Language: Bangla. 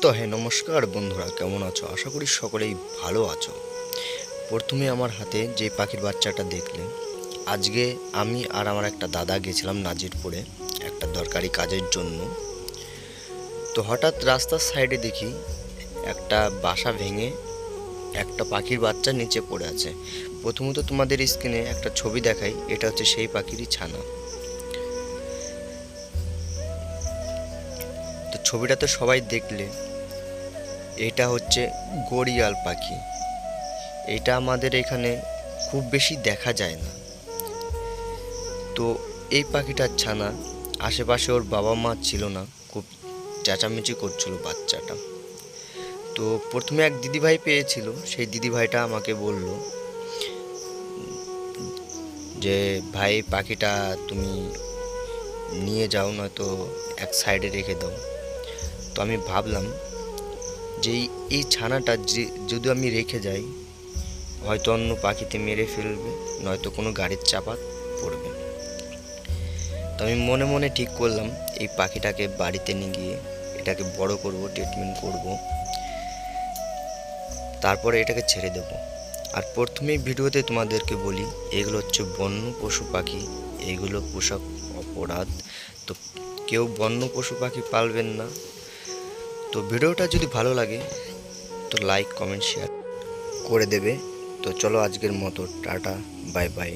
তো হ্যাঁ, নমস্কার বন্ধুরা, কেমন আছো? আশা করি সকলেই ভালো আছো। প্রথমে আমার হাতে যে পাখির বাচ্চাটা দেখলে, আজকে আমি আর আমার একটা দাদা গেছিলাম নাজিরপুরে একটা দরকারি কাজের জন্য। তো হঠাৎ রাস্তার সাইডে দেখি একটা বাসা ভেঙে একটা পাখির বাচ্চা নিচে পড়ে আছে। প্রথমত তোমাদের স্ক্রিনে একটা ছবি দেখাই, এটা হচ্ছে সেই পাখিরই ছানা। তো ছবিটাতে সবাই দেখলে এটা হচ্ছে গড়িয়াল পাখি। এটা আমাদের এখানে খুব বেশি দেখা যায় না। তো এই পাখিটার ছানা, আশেপাশে ওর বাবা মা ছিল না, খুব চেঁচামেচি করছিল বাচ্চাটা। তো প্রথমে এক দিদিভাই পেয়েছিল, সেই দিদিভাইটা আমাকে বলল যে ভাই, পাখিটা তুমি নিয়ে যাও, না তো এক সাইডে রেখে দাও। তো আমি ভাবলাম যে এই ছানাটা যদি আমি রেখে যাই, হয়তো অন্য পাখিতে মেরে ফেলবে, নয়তো কোনো গাড়ির চাপা পড়বে। তো আমি মনে মনে ঠিক করলাম এই পাখিটাকে বাড়িতে নিয়ে গিয়ে এটাকে বড় করব, ট্রিটমেন্ট করব, তারপরে এটাকে ছেড়ে দেব। আর প্রথমেই ভিডিওতে তোমাদেরকে বলি, এগুলো হচ্ছে বন্য পশু পাখি, এইগুলো পোষা অপরাধ। তো কেউ বন্য পশু পাখি পালবেন না। তো ভিডিওটা যদি ভালো লাগে তো লাইক কমেন্ট শেয়ার করে দেবে। তো চলো, আজকের মতো টাটা, বাই বাই।